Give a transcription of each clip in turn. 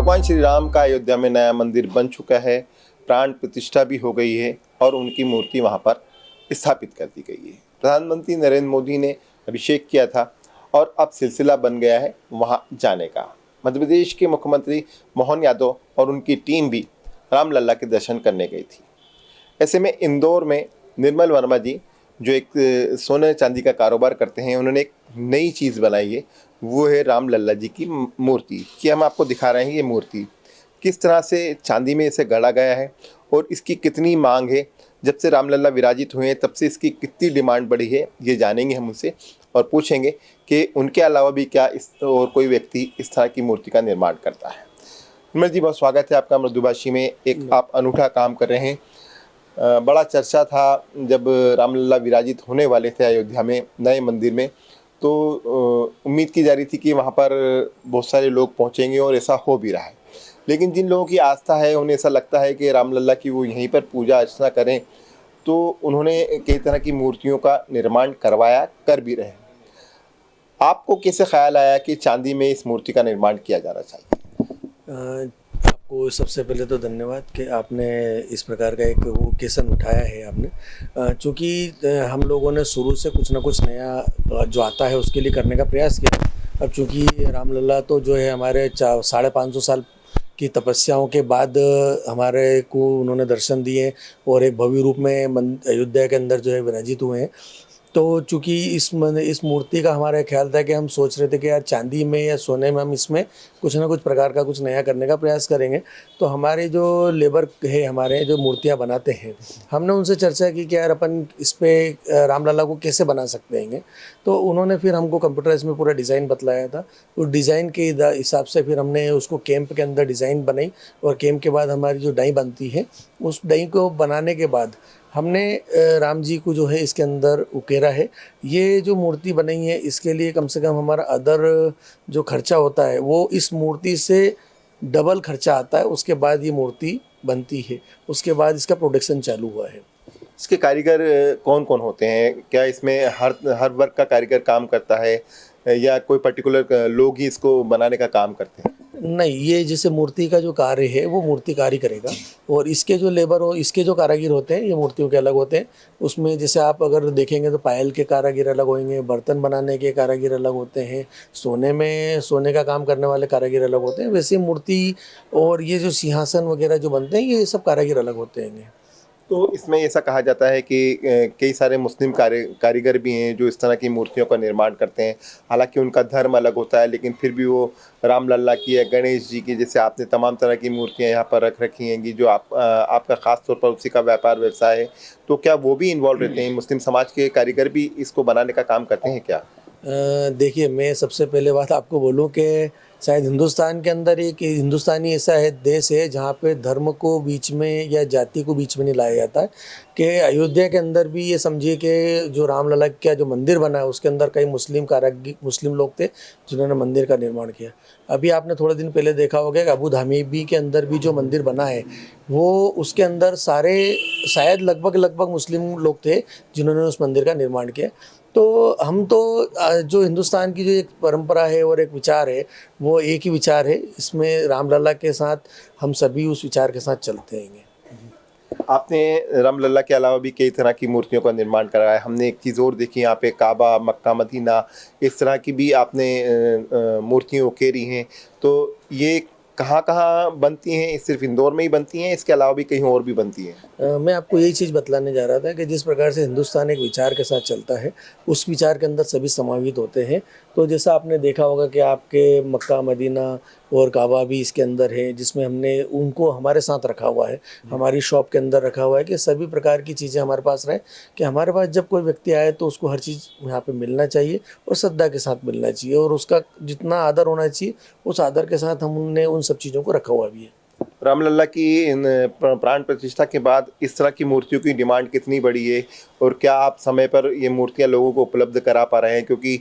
भगवान श्री राम का अयोध्या में नया मंदिर बन चुका है, प्राण प्रतिष्ठा भी हो गई है और उनकी मूर्ति वहां पर स्थापित कर दी गई है। प्रधानमंत्री नरेंद्र मोदी ने अभिषेक किया था और अब सिलसिला बन गया है वहां जाने का। मध्य प्रदेश के मुख्यमंत्री मोहन यादव और उनकी टीम भी रामलला के दर्शन करने गई थी। ऐसे में इंदौर में निर्मल वर्मा जी, जो एक सोने चांदी का कारोबार करते हैं, उन्होंने एक नई चीज़ बनाई है, वो है रामलला जी की मूर्ति। कि हम आपको दिखा रहे हैं ये मूर्ति किस तरह से चांदी में इसे गढ़ा गया है और इसकी कितनी मांग है। जब से रामलला विराजित हुए हैं तब से इसकी कितनी डिमांड बढ़ी है, ये जानेंगे हम उनसे और पूछेंगे कि उनके अलावा भी क्या इस और कोई व्यक्ति इस तरह की मूर्ति का निर्माण करता है। निर्मल जी, बहुत स्वागत है आपका मृदुभाषी में। एक आप अनूठा काम कर रहे हैं। बड़ा चर्चा था जब रामलला विराजित होने वाले थे अयोध्या में नए मंदिर में, तो उम्मीद की जा रही थी कि वहाँ पर बहुत सारे लोग पहुँचेंगे और ऐसा हो भी रहा है। लेकिन जिन लोगों की आस्था है, उन्हें ऐसा लगता है कि रामलला की वो यहीं पर पूजा अर्चना करें, तो उन्होंने कई तरह की मूर्तियों का निर्माण करवाया, कर भी रहे। आपको कैसे ख्याल आया कि चांदी में इस मूर्ति का निर्माण किया जाना चाहिए? आपको सबसे पहले तो धन्यवाद कि आपने इस प्रकार का एक ओकेशन उठाया है आपने, चूँकि हम लोगों ने शुरू से कुछ ना कुछ नया जो आता है उसके लिए करने का प्रयास किया। अब चूँकि रामलला तो जो है हमारे 550 साल की तपस्याओं के बाद हमारे को उन्होंने दर्शन दिए और एक भव्य रूप में अयोध्या के अंदर जो है विराजित हुए हैं। तो चूँकि इस मूर्ति का हमारा ख्याल था कि हम सोच रहे थे कि यार चांदी में या सोने में हम इसमें कुछ ना कुछ प्रकार का कुछ नया करने का प्रयास करेंगे। तो हमारे जो लेबर है, हमारे जो मूर्तियाँ बनाते हैं, हमने उनसे चर्चा की कि यार अपन इस पर रामलला को कैसे बना सकते हैं। तो उन्होंने फिर हमको कंप्यूटराइज में पूरा डिज़ाइन बतलाया था। उस डिज़ाइन के हिसाब से फिर हमने उसको कैंप के अंदर डिज़ाइन बनाई और कैंप के बाद हमारी जो डाई बनती है, उस डाई को बनाने के बाद हमने राम जी को जो है इसके अंदर उकेरा है। ये जो मूर्ति बनाई है इसके लिए कम से कम हमारा अदर जो खर्चा होता है वो इस मूर्ति से डबल खर्चा आता है। उसके बाद ये मूर्ति बनती है, उसके बाद इसका प्रोडक्शन चालू हुआ है। इसके कारीगर कौन कौन होते हैं? क्या इसमें हर वर्ग का कारीगर काम करता है या कोई पर्टिकुलर लोग ही इसको बनाने का काम करते हैं? नहीं, ये जैसे मूर्ति का जो कार्य है वो मूर्तिकार ही करेगा और इसके जो लेबर हो, इसके जो कारीगर होते हैं ये मूर्तियों के अलग होते हैं। उसमें जैसे आप अगर देखेंगे तो पायल के कारीगर अलग होंगे, बर्तन बनाने के कारीगर अलग होते हैं, सोने का काम करने वाले कारीगर अलग होते हैं। वैसे मूर्ति और ये जो सिंहासन वगैरह जो बनते हैं ये सब कारीगर अलग होते हैं। तो इसमें ऐसा कहा जाता है कि कई सारे मुस्लिम कारीगर भी हैं जो इस तरह की मूर्तियों का निर्माण करते हैं। हालांकि उनका धर्म अलग होता है, लेकिन फिर भी वो रामलला की या गणेश जी की, जैसे आपने तमाम तरह की मूर्तियां यहाँ पर रख रखी हैं कि जो आपका ख़ास तौर पर उसी का व्यापार व्यवसाय है, तो क्या वो भी इन्वॉल्व रहते हैं? मुस्लिम समाज के कारीगर भी इसको बनाने का काम करते हैं क्या? देखिए, मैं सबसे पहले बात आपको बोलूं कि शायद हिंदुस्तान के अंदर एक हिंदुस्तानी ऐसा है देश है जहाँ पे धर्म को बीच में या जाति को बीच में नहीं लाया जाता है। कि अयोध्या के अंदर भी ये समझिए कि जो रामलला का जो मंदिर बना है उसके अंदर कई मुस्लिम लोग थे जिन्होंने मंदिर का निर्माण किया। अभी आपने थोड़े दिन पहले देखा होगा कि अबू धाबी के अंदर भी जो मंदिर बना है वो उसके अंदर सारे शायद लगभग मुस्लिम लोग थे जिन्होंने उस मंदिर का निर्माण किया। तो हम तो जो हिंदुस्तान की जो एक परंपरा है और एक विचार है वो एक ही विचार है। इसमें रामलला के साथ हम सभी उस विचार के साथ चलते हैं। आपने रामलला के अलावा भी कई तरह की मूर्तियों का निर्माण कराया है। हमने एक चीज़ और देखी यहाँ पे, काबा, मक्का, मदीना, इस तरह की भी आपने मूर्तियाँ उकेरी हैं। तो ये कहाँ कहाँ बनती हैं? सिर्फ इंदौर में ही बनती हैं, इसके अलावा भी कहीं और भी बनती हैं? मैं आपको यही चीज़ बतलाने जा रहा था कि जिस प्रकार से हिंदुस्तान एक विचार के साथ चलता है उस विचार के अंदर सभी समावित होते हैं। तो जैसा आपने देखा होगा कि आपके मक्का, मदीना और काबा भी इसके अंदर है, जिसमें हमने उनको हमारे साथ रखा हुआ है, हमारी शॉप के अंदर रखा हुआ है कि सभी प्रकार की चीज़ें हमारे पास रहे। कि हमारे पास जब कोई व्यक्ति आए तो उसको हर चीज़ यहाँ पे मिलना चाहिए और श्रद्धा के साथ मिलना चाहिए और उसका जितना आदर होना चाहिए उस आदर के साथ हमने उन सब चीज़ों को रखा हुआ भी है। रामलला की इन प्राण प्रतिष्ठा के बाद इस तरह की मूर्तियों की डिमांड कितनी बढ़ी है और क्या आप समय पर ये मूर्तियाँ लोगों को उपलब्ध करा पा रहे हैं? क्योंकि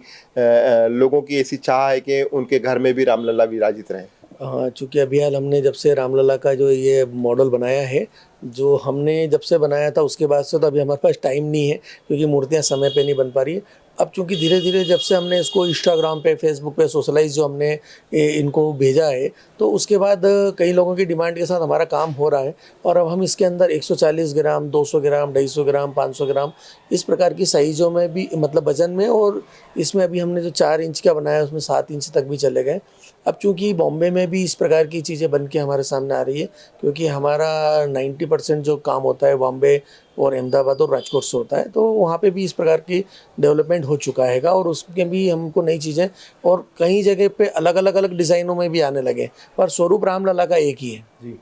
लोगों की ऐसी चाह है कि उनके घर में भी रामलला विराजित रहे। हाँ, चूँकि अभी हाल हमने जब से रामलला का जो ये मॉडल बनाया है, जो हमने जब से बनाया था उसके बाद से तो अभी हमारे पास टाइम नहीं है क्योंकि मूर्तियाँ समय पे नहीं बन पा रही है। अब चूंकि धीरे धीरे जब से हमने इसको इंस्टाग्राम पे, फेसबुक पे सोशलाइज जो हमने इनको भेजा है, तो उसके बाद कई लोगों की डिमांड के साथ हमारा काम हो रहा है। और अब हम इसके अंदर 140 ग्राम, 200 ग्राम, 250 ग्राम, 500 ग्राम इस प्रकार की साइज़ों में भी, मतलब वजन में, और इसमें अभी हमने जो 4 इंच का बनाया है उसमें 7 इंच तक भी चले गए। अब चूंकि बॉम्बे में भी इस प्रकार की चीज़ें बन के हमारे सामने आ रही है, क्योंकि हमारा 90% जो काम होता है बॉम्बे और अहमदाबाद और राजकोट से होता है, तो वहाँ पे भी इस प्रकार की डेवलपमेंट हो चुका है और उसके भी हमको नई चीज़ें और कई जगह पे अलग डिज़ाइनों में भी आने लगे, पर स्वरूप रामलला का एक ही है जी।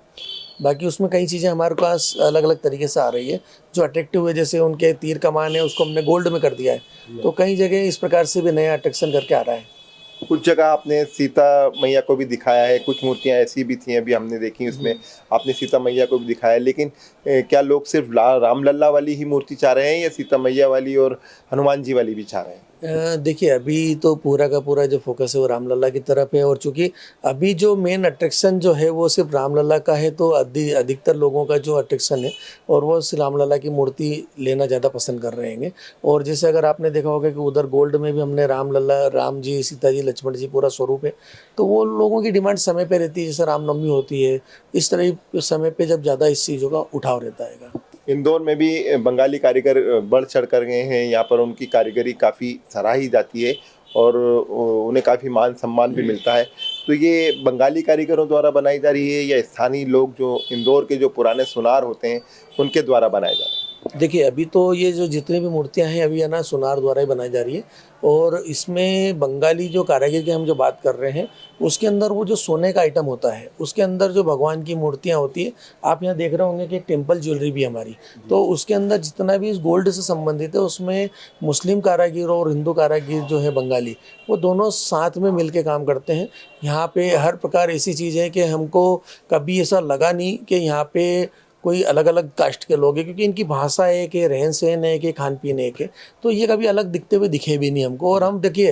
बाकी उसमें कई चीज़ें हमारे पास अलग अलग तरीके से आ रही है जो अट्रैक्टिव है। जैसे उनके तीर कमान है, उसको हमने गोल्ड में कर दिया है, तो कई जगह इस प्रकार से भी नया अट्रैक्शन करके आ रहा है। कुछ जगह आपने सीता मैया को भी दिखाया है, कुछ मूर्तियां ऐसी भी थी अभी हमने देखी, उसमें आपने सीता मैया को भी दिखाया है। लेकिन क्या लोग सिर्फ रामलला वाली ही मूर्ति चाह रहे हैं या सीता मैया वाली और हनुमान जी वाली भी चाह रहे हैं? देखिए, अभी तो पूरा का पूरा जो फोकस है वो रामलला की तरफ है, और चूंकि अभी जो मेन अट्रैक्शन जो है वो सिर्फ रामलला का है, तो अधिकतर लोगों का जो अट्रैक्शन है और वो सिर्फ रामलला की मूर्ति लेना ज़्यादा पसंद कर रहे हैं। और जैसे अगर आपने देखा होगा कि उधर गोल्ड में भी हमने रामलला, राम जी, सीता जी, लक्ष्मण जी पूरा स्वरूप है, तो वो लोगों की डिमांड समय पे रहती है। जैसे रामनवमी होती है, इस तरह समय पे जब ज़्यादा इस चीज़ों का उठाव रहता है। इंदौर में भी बंगाली कारीगर बढ़ चढ़ कर गए हैं, यहाँ पर उनकी कारीगरी काफ़ी सराही जाती है और उन्हें काफ़ी मान सम्मान भी मिलता है। तो ये बंगाली कारीगरों द्वारा बनाई जा रही है या स्थानीय लोग जो इंदौर के जो पुराने सुनार होते हैं उनके द्वारा बनाए जा रहे हैं? देखिए, अभी तो ये जो जितनी भी मूर्तियां हैं अभी है ना सुनार द्वारा ही बनाई जा रही है, और इसमें बंगाली जो कारीगर की हम जो बात कर रहे हैं उसके अंदर वो जो सोने का आइटम होता है, उसके अंदर जो भगवान की मूर्तियां होती है, आप यहाँ देख रहे होंगे कि टेम्पल ज्वेलरी भी हमारी, तो उसके अंदर जितना भी इस गोल्ड से संबंधित है उसमें मुस्लिम कारीगर और हिंदू कारीगर जो है बंगाली, वो दोनों साथ में मिल के काम करते हैं। यहाँ पे हर प्रकार ऐसी चीज़ है कि हमको कभी ऐसा लगा नहीं कि यहाँ पे कोई अलग अलग कास्ट के लोग हैं, क्योंकि इनकी भाषा एक है, रहन सहन एक है, खान पीन एक है, तो ये कभी अलग दिखते हुए दिखे भी नहीं हमको। और हम देखिए,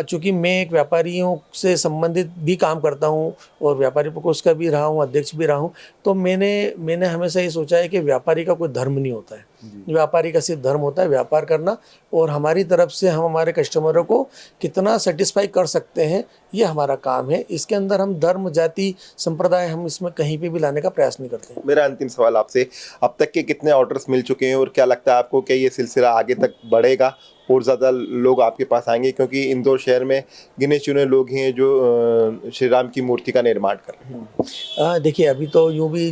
चूँकि मैं एक व्यापारियों से संबंधित भी काम करता हूँ और व्यापारी प्रकोष्ठ का भी रहा हूँ, अध्यक्ष भी रहा हूँ, तो मैंने हमेशा ये सोचा है कि व्यापारी का कोई धर्म नहीं होता है। व्यापारी का सिर्फ धर्म होता है व्यापार करना, और हमारी तरफ से हम हमारे कस्टमरों को कितना सेटिस्फाई कर सकते हैं ये हमारा काम है। इसके अंदर हम धर्म, जाति, संप्रदाय हम इसमें कहीं पे भी लाने का प्रयास नहीं करते हैं। मेरा अंतिम सवाल आपसे, अब तक के कितने ऑर्डर्स मिल चुके हैं और क्या लगता है आपको कि ये सिलसिला आगे तक बढ़ेगा और ज़्यादा लोग आपके पास आएंगे? क्योंकि इंदौर शहर में गिने चुने लोग हैं जो श्री राम की मूर्ति का निर्माण कर रहे हैं। देखिए, अभी तो यूँ भी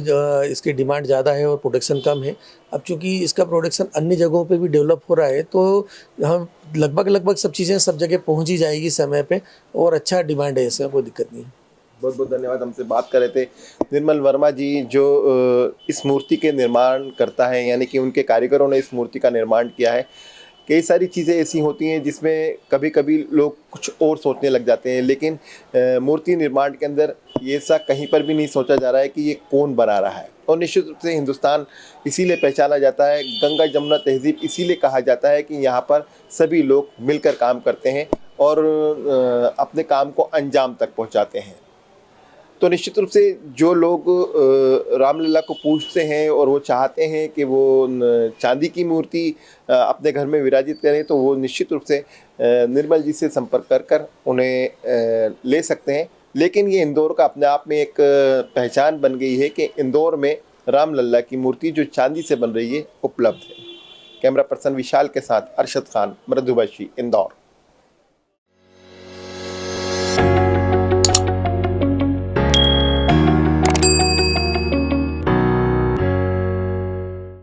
इसकी डिमांड ज़्यादा है और प्रोडक्शन कम है। अब चूँकि इसका प्रोडक्शन अन्य जगहों पे भी डेवलप हो रहा है, तो हम लगभग सब चीज़ें सब जगह पहुँच ही जाएगी समय पे, और अच्छा डिमांड है, इसका कोई दिक्कत नहीं है। बहुत बहुत धन्यवाद। हमसे बात कर रहे थे निर्मल वर्मा जी, जो इस मूर्ति के निर्माण करता है, यानी कि उनके कारीगरों ने इस मूर्ति का निर्माण किया है। कई सारी चीज़ें ऐसी होती हैं जिसमें कभी कभी लोग कुछ और सोचने लग जाते हैं, लेकिन मूर्ति निर्माण के अंदर ये ऐसा कहीं पर भी नहीं सोचा जा रहा है कि ये कौन बना रहा है। और निश्चित रूप से हिंदुस्तान इसीलिए पहचाना जाता है, गंगा जमुना तहजीब इसीलिए कहा जाता है कि यहाँ पर सभी लोग मिलकर काम करते हैं और अपने काम को अंजाम तक पहुँचाते हैं। तो निश्चित रूप से जो लोग रामलला को पूजते हैं और वो चाहते हैं कि वो चांदी की मूर्ति अपने घर में विराजित करें, तो वो निश्चित रूप से निर्मल जी से संपर्क कर उन्हें ले सकते हैं। लेकिन ये इंदौर का अपने आप में एक पहचान बन गई है कि इंदौर में रामलला की मूर्ति जो चांदी से बन रही है उपलब्ध है। कैमरा पर्सन विशाल के साथ अरशद खान, मृदुभाषी, इंदौर।